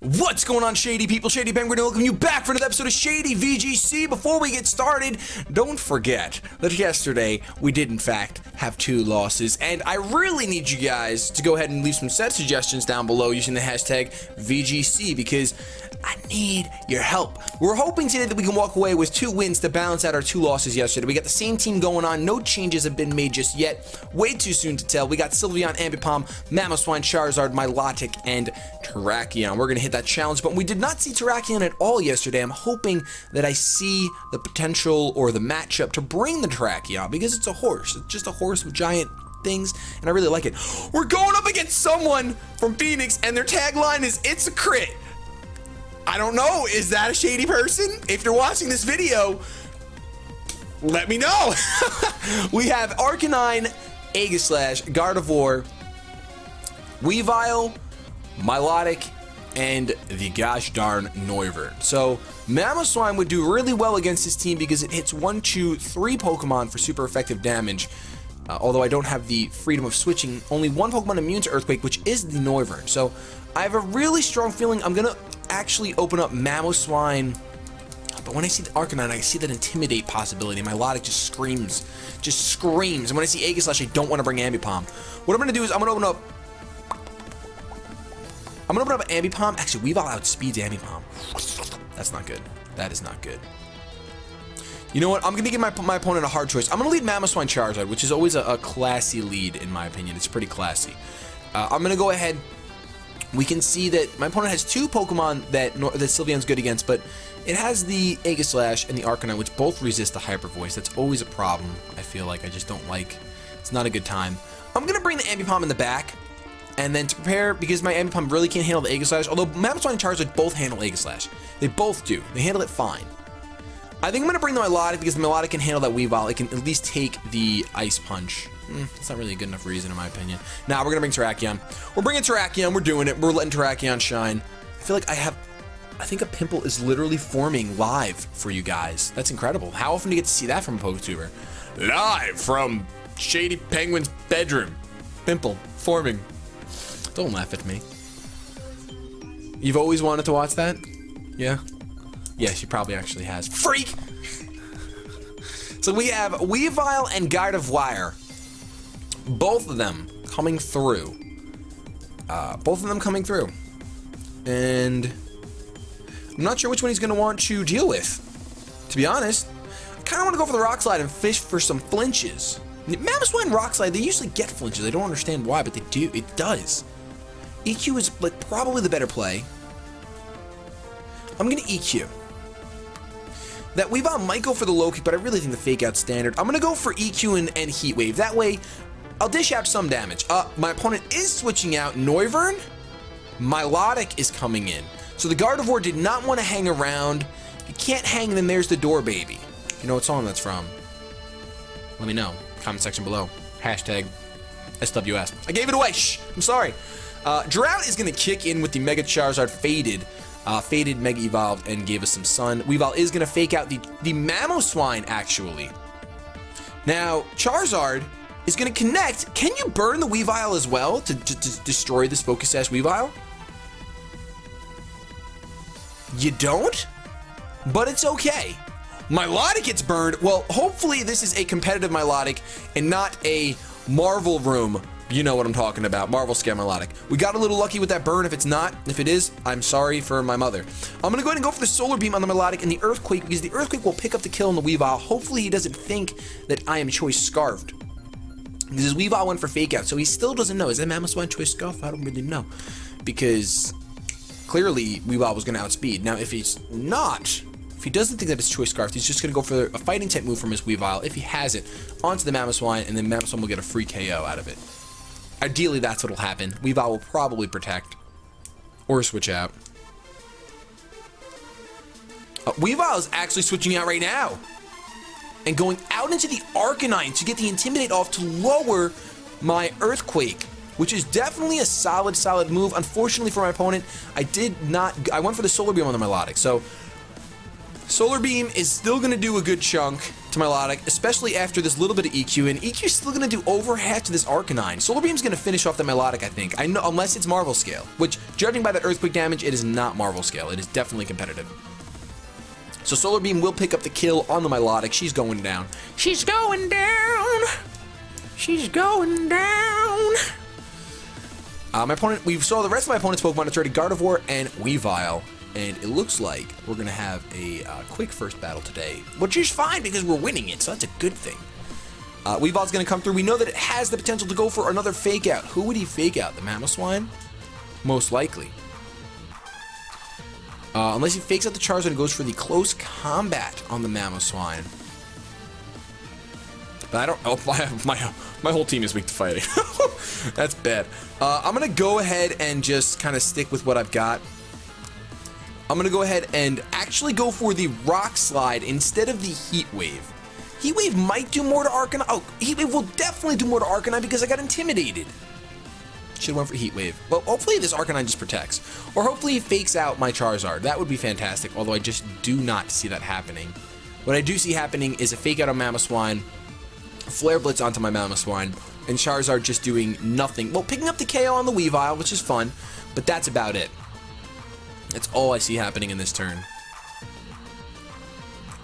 What's going on, Shady People? ShadyPenguinn, welcome you back for another episode of Shady VGC. Before we get started, don't forget that yesterday we did in fact have 2 losses, and I really need you guys to go ahead and leave some set suggestions down below using the hashtag VGC because I need your help. We're hoping today that we can walk away with 2 wins to balance out our 2 losses yesterday. We got the same team going on. No changes have been made just yet. Way too soon to tell. We got Sylveon, Ambipom, Mamoswine, Charizard, Milotic, and Terrakion. We're going to hit that challenge, but we did not see Terrakion at all yesterday. I'm hoping that I see the potential or the matchup to bring the Terrakion because it's a horse. It's just a horse with giant things, and I really like it. We're going up against someone from Phoenix, and their tagline is, "It's a crit." I don't know, is that a shady person? If you're watching this video, let me know. We have Arcanine, Aegislash, Gardevoir, Weavile, Milotic, and the gosh darn Noivern. So Mamoswine would do really well against this team because it hits 1, 2, 3 Pokemon for super effective damage. Although I don't have the freedom of switching, only 1 Pokemon immune to Earthquake, which is the Noivern. So I have a really strong feeling I'm gonna actually open up Mamoswine, but when I see the Arcanine, I see that Intimidate possibility. Milotic just screams. And when I see Aegislash, I don't want to bring Ambipom. What I'm gonna do is I'm gonna open up Ambipom. Actually, Weavile outspeeds Ambipom. That's not good. That is not good. You know what? I'm going to give my opponent a hard choice. I'm going to lead Mamoswine Charizard, which is always a classy lead, in my opinion. It's pretty classy. I'm going to go ahead. We can see that my opponent has 2 Pokemon that Sylveon's good against, but it has the Aegislash and the Arcanine, which both resist the Hyper Voice. That's always a problem, I feel like. I just don't like. It's not a good time. I'm going to bring the Ambipom in the back, and then to prepare, because my Ambipom really can't handle the Aegislash, although Mamoswine and Charizard both handle Aegislash. They both do. They handle it fine. I think I'm going to bring the Milotic because the Milotic can handle that Weavile. It can at least take the Ice Punch. That's not really a good enough reason, in my opinion. Now, we're going to bring Terrakion. We're bringing Terrakion. We're doing it. We're letting Terrakion shine. I feel like I think a pimple is literally forming live for you guys. That's incredible. How often do you get to see that from a PokeTuber? Live from ShadyPenguinn's bedroom. Pimple forming. Don't laugh at me. You've always wanted to watch that? Yeah? Yeah, she probably actually has. Freak! So we have Weavile and Gardevoir. Both of them coming through. And I'm not sure which one he's going to want to deal with. To be honest, I kind of want to go for the Rock Slide and fish for some flinches. Mamoswine Rock Slide, they usually get flinches. I don't understand why, but they do. It does. EQ is like probably the better play. I'm going to EQ. That Weavile might go for the low kick, but I really think the fake out standard. I'm going to go for EQ and Heat Wave. That way, I'll dish out some damage. My opponent is switching out Noivern. Milotic is coming in. So the Gardevoir did not want to hang around. If you can't hang, then there's the door, baby. You know what song that's from? Let me know. Comment section below. Hashtag SWS. I gave it away. Shh. I'm sorry. Drought is going to kick in with the Mega Charizard Faded. Faded Mega Evolved and gave us some Sun. Weavile is going to fake out the Mamoswine, actually. Now, Charizard is going to connect. Can you burn the Weavile as well to destroy this Focus Sash Weavile? You don't? But it's okay. Milotic gets burned. Well, hopefully this is a competitive Milotic and not a Marvel Room. You know what I'm talking about. Marvel Scale Milotic. We got a little lucky with that burn. If it's not, if it is, I'm sorry for my mother. I'm going to go ahead and go for the Solar Beam on the Milotic and the Earthquake because the Earthquake will pick up the kill on the Weavile. Hopefully he doesn't think that I am Choice Scarfed. Because his Weavile went for Fake Out, so he still doesn't know. Is that Mamoswine Choice Scarf? I don't really know. Because clearly Weavile was going to outspeed. Now, if he's not, if he doesn't think that it's Choice Scarf, he's just going to go for a Fighting type move from his Weavile. If he has it, onto the Mamoswine, and then Mamoswine will get a free KO out of it. Ideally, that's what will happen. Weavile will probably protect or switch out. Weavile is actually switching out right now and going out into the Arcanine to get the Intimidate off to lower my Earthquake, which is definitely a solid move. Unfortunately for my opponent, I went for the Solar Beam on the Milotic. So Solar Beam is still going to do a good chunk to Melodic, especially after this little bit of EQ, and EQ is still going to do over half to this Arcanine. Solar Beam's going to finish off the Melodic, I think. I know, unless it's Marvel scale, which, judging by that Earthquake damage, it is not Marvel scale. It is definitely competitive. So Solar Beam will pick up the kill on the Melodic. She's going down. She's going down. She's going down. My opponent, we saw the rest of my opponent's Pokemon. It's already Gardevoir and Weavile. And it looks like we're going to have a quick first battle today, which is fine because we're winning it, so that's a good thing. Weavile's going to come through. We know that it has the potential to go for another fake out. Who would he fake out? The Mamoswine? Most likely. Unless he fakes out the Charizard and goes for the close combat on the Mamoswine. But I don't... Oh, my whole team is weak to fighting. That's bad. I'm going to go ahead and just kind of stick with what I've got. I'm going to go ahead and actually go for the Rock Slide instead of the Heat Wave. Heat Wave might do more to Arcanine. Oh, Heat Wave will definitely do more to Arcanine because I got intimidated. Should have went for Heat Wave. Well, hopefully this Arcanine just protects. Or hopefully he fakes out my Charizard. That would be fantastic, although I just do not see that happening. What I do see happening is a fake out on Mamoswine, Flare Blitz onto my Mamoswine, and Charizard just doing nothing. Well, picking up the KO on the Weavile, which is fun, but that's about it. That's all I see happening in this turn.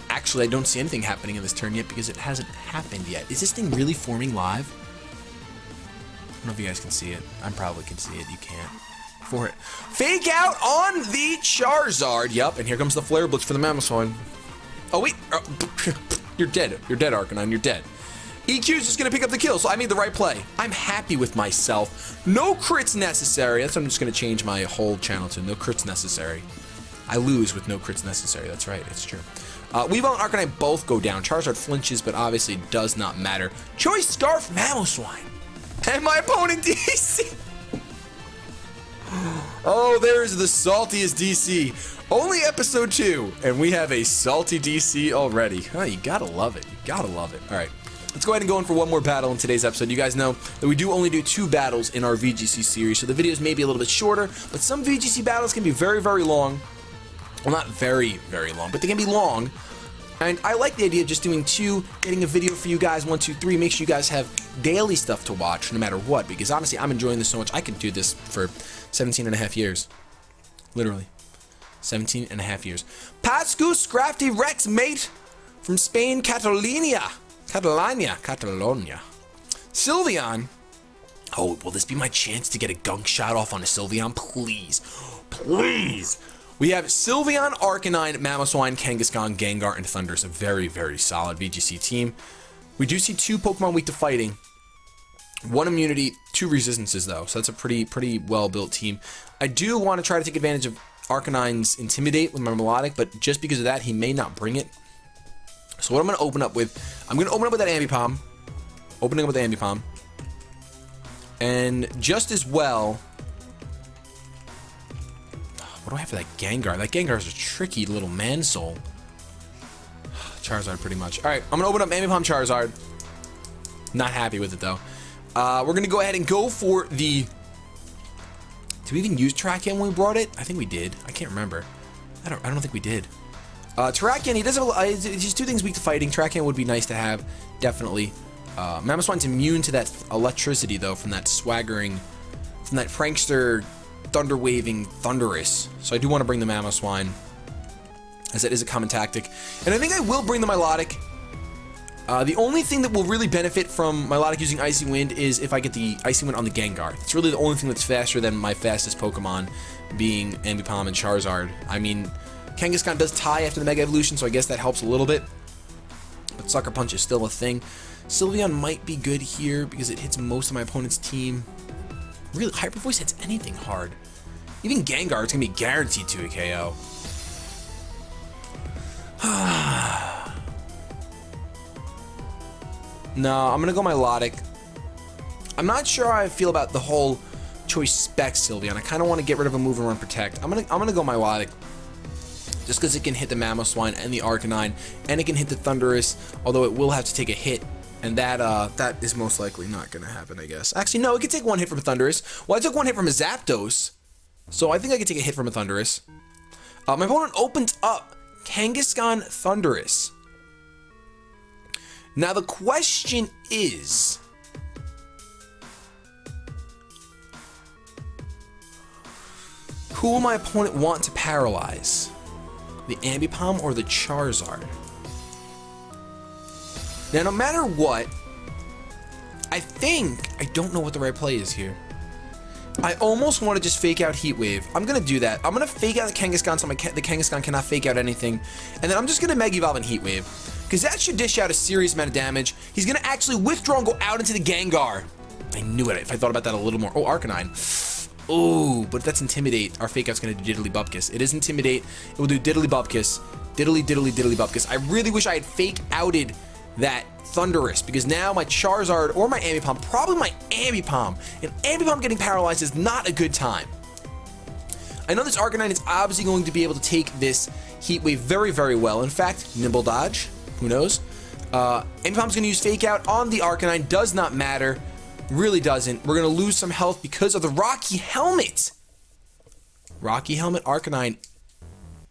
Actually, I don't see anything happening in this turn yet because it hasn't happened yet. Is this thing really forming live? I don't know if you guys can see it. I probably can see it. You can't. For it. Fake out on the Charizard. Yup, and here comes the Flare Blitz for the Mamoswine. Oh, wait. You're dead. You're dead, Arcanine. You're dead. EQ is just going to pick up the kill, so I made the right play. I'm happy with myself. No crits necessary. That's what I'm just going to change my whole channel to. No crits necessary. I lose with no crits necessary. That's right. It's true. Weavile and Arcanine both go down. Charizard flinches, but obviously does not matter. Choice Scarf Mamoswine. And my opponent DC. Oh, there's the saltiest DC. Only episode 2, and we have a salty DC already. Oh, you gotta love it. You gotta love it. All right. Let's go ahead and go in for one more battle in today's episode. You guys know that we do only do 2 battles in our VGC series, so the videos may be a little bit shorter, but some VGC battles can be very, very long. Well, not very, very long, but they can be long. And I like the idea of just doing 2, getting a video for you guys, 1, 2, 3. Make sure you guys have daily stuff to watch no matter what, because honestly, I'm enjoying this so much. I could do this for 17 and a half years. Literally. 17 and a half years. Pascu Scrafty Rex, mate, from Spain, Catalonia. Sylveon. Oh, will this be my chance to get a gunk shot off on a Sylveon? Please. Please. We have Sylveon, Arcanine, Mamoswine, Kangaskhan, Gengar, and Thundurus. A very, very solid VGC team. We do see 2 Pokemon weak to fighting. 1 immunity, 2 resistances, though. So that's a pretty well-built team. I do want to try to take advantage of Arcanine's Intimidate with my Melodic, but just because of that, he may not bring it. So what I'm going to open up with, I'm going to open up with that Ambipom. Opening up with the Ambipom. And just as well, what do I have for that Gengar? That Gengar is a tricky little man-soul. Charizard, pretty much. All right, I'm going to open up Ambipom Charizard. Not happy with it, though. We're going to go ahead and go for the... Did we even use Terrakion when we brought it? I think we did. I can't remember. I don't think we did. Terrakion, he does have just 2 things weak to fighting. Terrakion would be nice to have, definitely. Mamoswine's immune to that electricity, though, from that swaggering, from that prankster, thunder-waving Thundurus. So I do want to bring the Mamoswine, as it is a common tactic. And I think I will bring the Milotic. The only thing that will really benefit from Milotic using Icy Wind is if I get the Icy Wind on the Gengar. It's really the only thing that's faster than my fastest Pokemon, being Ambipom and Charizard. I mean, Kangaskhan does tie after the Mega Evolution, so I guess that helps a little bit. But Sucker Punch is still a thing. Sylveon might be good here because it hits most of my opponent's team. Really, Hyper Voice hits anything hard. Even Gengar, it's going to be guaranteed to a KO. No, I'm going to go Milotic. I'm not sure how I feel about the whole choice spec Sylveon. I kind of want to get rid of a move and run Protect. I'm gonna go Milotic. Just because it can hit the Mamoswine and the Arcanine, and it can hit the Thundurus, although it will have to take a hit, and that is most likely not going to happen, I guess. Actually, no, it can take 1 hit from a Thundurus. Well, I took 1 hit from a Zapdos, so I think I can take a hit from a Thundurus. My opponent opens up Kangaskhan Thunderous. Now the question is, who will my opponent want to paralyze? The Ambipom or the Charizard? Now, no matter what, I don't know what the right play is here. I almost want to just fake out Heat Wave. I'm going to do that. I'm going to fake out the Kangaskhan so the Kangaskhan cannot fake out anything. And then I'm just going to Mega Evolve and Heat Wave. Because that should dish out a serious amount of damage. He's going to actually withdraw and go out into the Gengar. I knew it if I thought about that a little more. Oh, Arcanine. Oh, but that's Intimidate. Our fake out's going to do Diddly Bupkis. It is Intimidate. It will do Diddly Bupkis. Diddly, Diddly, Diddly Bupkis. I really wish I had fake outed that Thunderous, because now my Charizard or my Ambipom, probably my Ambipom, and Ambipom getting paralyzed is not a good time. I know this Arcanine is obviously going to be able to take this Heat Wave very, very well. In fact, Nimble Dodge, who knows? Ambipom's going to use Fake Out on the Arcanine, does not matter, really doesn't. We're going to lose some health because of the Rocky Helmet. Rocky Helmet, Arcanine,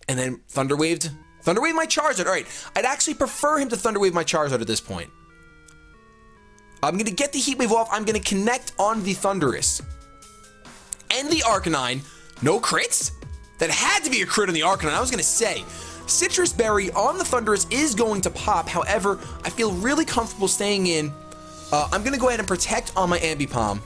and then Thunder Waved my Charizard. All right, I'd actually prefer him to Thunder Wave my Charizard at this point. I'm going to get the Heat Wave off. I'm going to connect on the Thunderous. And the Arcanine. No crits? That had to be a crit on the Arcanine. I was going to say, Citrus Berry on the Thunderous is going to pop. However, I feel really comfortable staying in. I'm going to go ahead and protect on my Ambipom,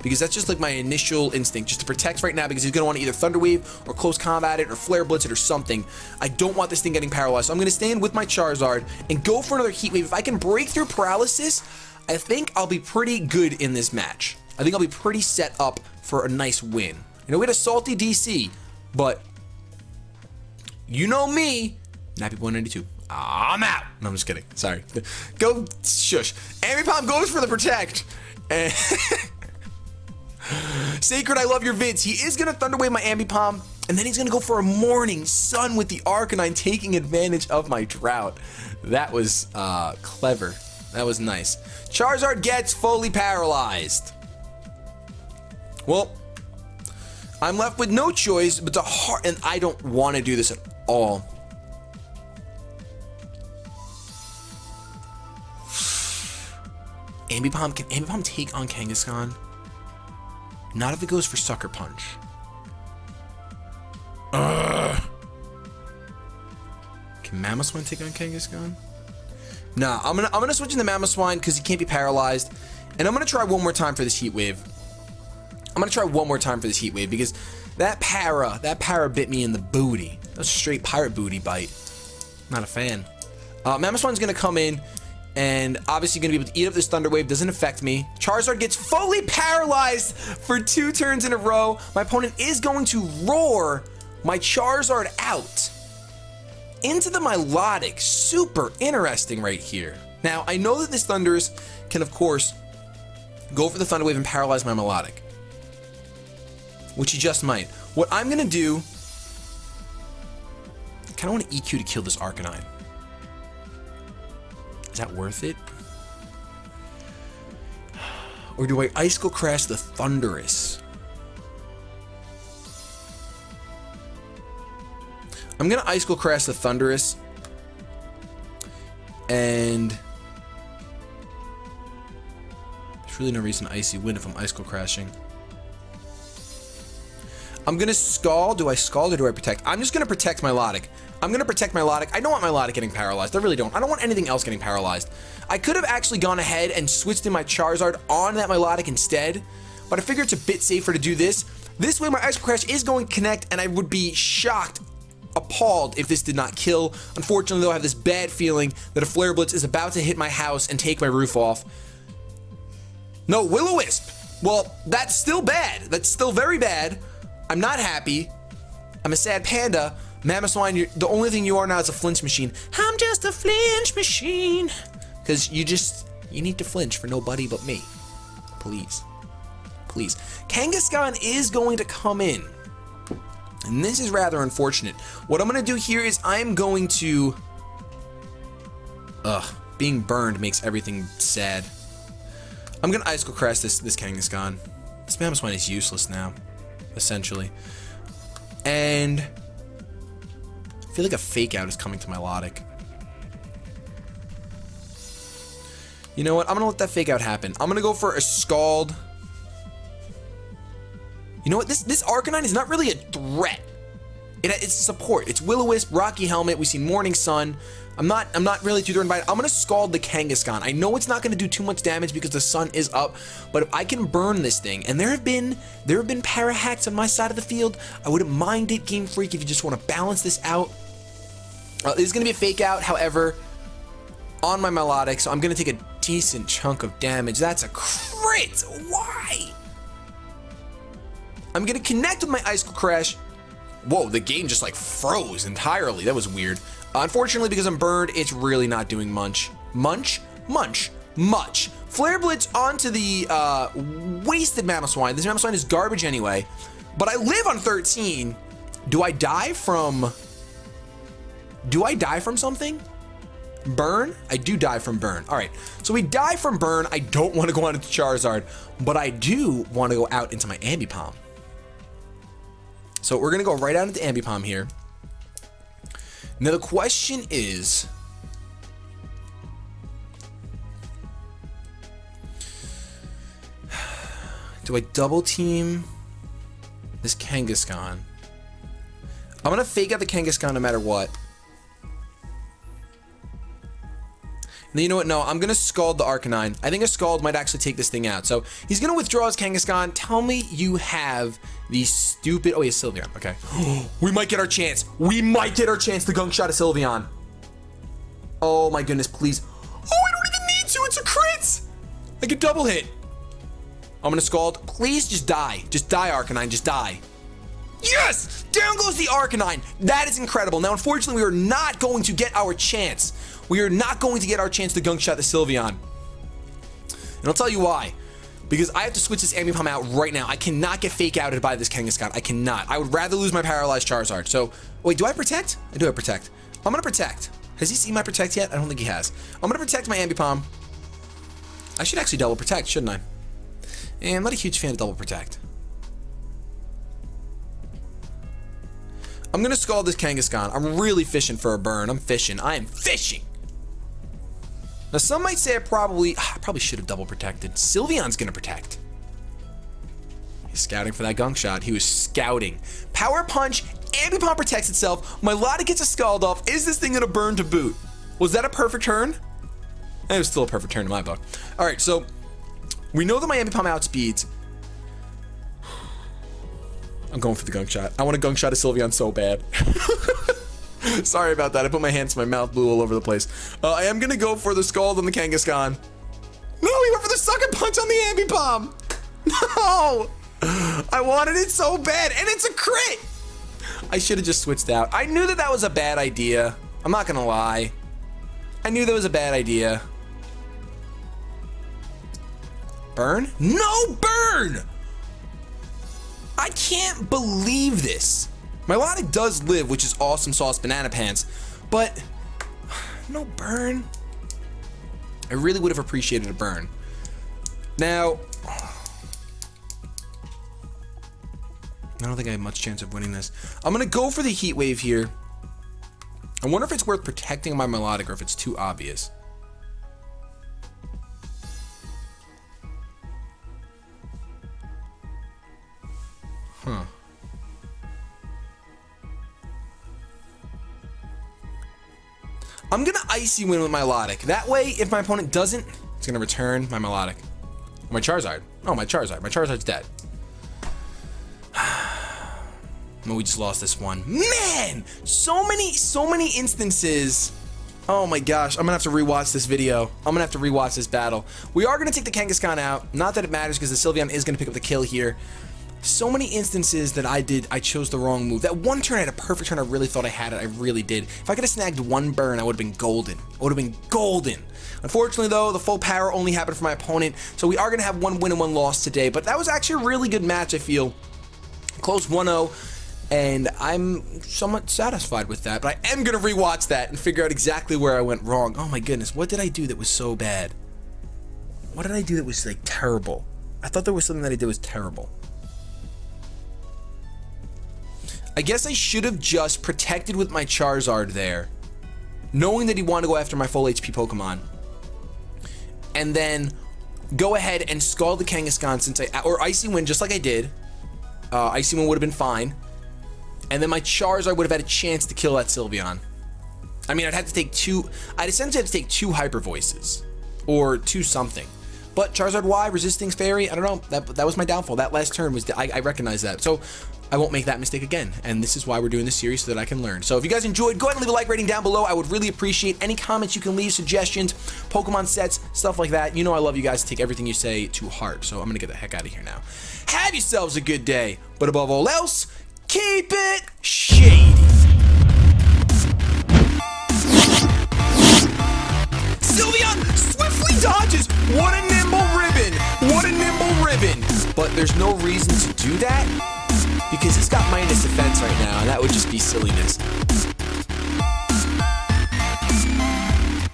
because that's just like my initial instinct, just to protect right now, because he's going to want to either Thunder Wave or Close Combat it or Flare Blitz it or something. I don't want this thing getting paralyzed, so I'm going to stay in with my Charizard and go for another Heat Wave. If I can break through Paralysis, I think I'll be pretty good in this match. I think I'll be pretty set up for a nice win. You know, we had a salty DC, but you know me, Nappy192. I'm out. No, I'm just kidding. Sorry. Go, shush. Ambipom goes for the Protect. And Sacred, I love your vids. He is going to Thunder Wave my Ambipom, and then he's going to go for a Morning Sun with the Arcanine, taking advantage of my drought. That was clever. That was nice. Charizard gets fully paralyzed. Well, I'm left with no choice but to and I don't want to do this at all. Ambipom, can Ambipom take on Kangaskhan? Not if it goes for Sucker Punch. Can Mamoswine take on Kangaskhan? Nah, I'm gonna switch into Mamoswine because he can't be paralyzed, and I'm gonna try one more time for this Heat Wave. Because that para bit me in the booty. That's a straight pirate booty bite. Not a fan. Mamoswine's gonna come in, and obviously gonna be able to eat up this Thunder Wave. Doesn't affect me. Charizard gets fully paralyzed for 2 turns in a row. My opponent is going to roar my Charizard out into the Milotic. Super interesting right here. Now, I know that this Thundurus can, of course, go for the Thunder Wave and paralyze my Milotic, which he just might. What I'm gonna do, I kinda wanna EQ to kill this Arcanine. Is that worth it? Or do I Icicle Crash the Thundurus? I'm gonna Icicle Crash the Thundurus, and there's really no reason to Icy win if I'm Icicle Crashing. I'm gonna Scald. Do I Scald or do I Protect? I'm just gonna protect my Milotic. I'm gonna protect my Milotic. I don't want my Milotic getting paralyzed. I really don't. I don't want anything else getting paralyzed. I could have actually gone ahead and switched in my Charizard on that Milotic instead, but I figure it's a bit safer to do this. This way my Icicle Crash is going to connect, and I would be shocked, appalled if this did not kill. Unfortunately, though, I have this bad feeling that a Flare Blitz is about to hit my house and take my roof off. No, Will-O-Wisp. Well, that's still bad. That's still very bad. I'm not happy. I'm a sad panda. Mamoswine, the only thing you are now is a flinch machine. I'm just a flinch machine. Because you need to flinch for nobody but me. Please. Please. Kangaskhan is going to come in. And this is rather unfortunate. What I'm going to do here is I'm going to... being burned makes everything sad. I'm going to Icicle Crash this Kangaskhan. This Mamoswine is useless now, essentially. And I feel like a fake out is coming to melodic. You know what? I'm gonna let that fake out happen. I'm gonna go for a Scald. You know what? This Arcanine is not really a threat. It's support. It's Will-O-Wisp, Rocky Helmet. We see Morning Sun. I'm not really too threatened by it. I'm gonna Scald the Kangaskhan. I know it's not gonna do too much damage because the sun is up, but if I can burn this thing, and there have been para hacks on my side of the field, I wouldn't mind it, GameFreak, if you just want to balance this out. This is gonna be a fake out, however, on my melodic, so I'm gonna take a decent chunk of damage. That's a crit. Why? I'm gonna connect with my Icicle Crash. Whoa, the game just like froze entirely. That was weird. Unfortunately, because I'm burned, it's really not doing much. Much. Flare Blitz onto the wasted Mamoswine. This Mamoswine is garbage anyway, but I live on 13. Do I die from something? Burn? I do die from burn. All right, so we die from burn. I don't want to go on into Charizard, but I do want to go out into my Ambipom. So we're gonna go right out into Ambipom here. Now the question is, do I double team this Kangaskhan? I'm gonna fake out the Kangaskhan no matter what. And you know what? No, I'm gonna Scald the Arcanine. I think a Scald might actually take this thing out. So he's gonna withdraw his Kangaskhan. Tell me you have the stupid. Oh, he has Sylveon. Okay. We might get our chance. We might get our chance to Gunk Shot a Sylveon. Oh my goodness, please. Oh, I don't even need to. It's a crit. I could double hit. I'm gonna Scald. Please just die. Just die, Arcanine. Just die. Yes! Down goes the Arcanine. That is incredible. Now, unfortunately, we are not going to get our chance. We are not going to get our chance to Gunk Shot the Sylveon. And I'll tell you why. Because I have to switch this Ambipom out right now. I cannot get fake outed by this Kangaskhan. I cannot. I would rather lose my paralyzed Charizard. So, wait, do I protect? I do have protect. I'm gonna protect. Has he seen my protect yet? I don't think he has. I'm gonna protect my Ambipom. I should actually double protect, shouldn't I? And I'm not a huge fan of double protect. I'm gonna Scald this Kangaskhan. I'm really fishing for a burn. I'm fishing. I am fishing. Now, some might say I probably should have double protected. Sylveon's gonna protect. He's scouting for that Gunk Shot. He was scouting. Power Punch. Ambipom protects itself. My Lotta gets a Scald off. Is this thing gonna burn to boot? Was that a perfect turn? It was still a perfect turn in my book. All right, so we know that my Ambipom outspeeds. I'm going for the Gunk Shot. I want to Gunk Shot a Sylveon so bad. Sorry about that. I put my hands to my mouth, blew all over the place. I am gonna go for the Scald on the Kangaskhan. No, he went for the Sucker Punch on the Ambipom. No, I wanted it so bad, and it's a crit. I should have just switched out. I knew that that was a bad idea. I'm not gonna lie. I knew that was a bad idea. Burn? No burn! I can't believe this. My Lotta does live, which is awesome sauce banana pants, but no burn. I really would have appreciated a burn. Now, I don't think I have much chance of winning this. I'm gonna go for the Heat Wave here. I wonder if it's worth protecting my Melodic or if it's too obvious. Huh. I'm gonna Icy Wind with my Melodic. That way, if my opponent doesn't, it's gonna return my Melodic. My Charizard. Oh, my Charizard. My Charizard's dead. No, we just lost this one. Man! So many instances. Oh my gosh, I'm gonna have to rewatch this video. I'm gonna have to rewatch this battle. We are gonna take the Kangaskhan out. Not that it matters because the Sylveon is gonna pick up the kill here. So many instances that I chose the wrong move. That one turn I had a perfect turn. I really thought I had it. I really did. If I could have snagged one burn, I would have been golden. I would have been golden. Unfortunately, though, the full power only happened for my opponent. So we are going to have one win and one loss today. But that was actually a really good match, I feel. Close 1-0. And I'm somewhat satisfied with that. But I am going to rewatch that and figure out exactly where I went wrong. Oh my goodness. What did I do that was so bad? What did I do that was like terrible? I thought there was something that I did was terrible. I guess I should have just protected with my Charizard there, knowing that he wanted to go after my full HP Pokemon, and then go ahead and Scald the Kangaskhan or Icy Wind, just like I did. Icy Wind would have been fine, and then my Charizard would have had a chance to kill that Sylveon. I mean, I'd essentially have to take 2 Hyper Voices, or 2 something. But Charizard Y, Resisting Fairy, I don't know, that was my downfall. That last turn was, I recognize that. So I won't make that mistake again. And this is why we're doing this series, so that I can learn. So if you guys enjoyed, go ahead and leave a like rating down below. I would really appreciate any comments you can leave, suggestions, Pokemon sets, stuff like that. You know I love you guys to take everything you say to heart. So I'm gonna get the heck out of here now. Have yourselves a good day, but above all else, keep it shady. Sylveon swiftly dodges. What a nimble ribbon. What a nimble ribbon. But there's no reason to do that because he's got minus defense right now, and that would just be silliness.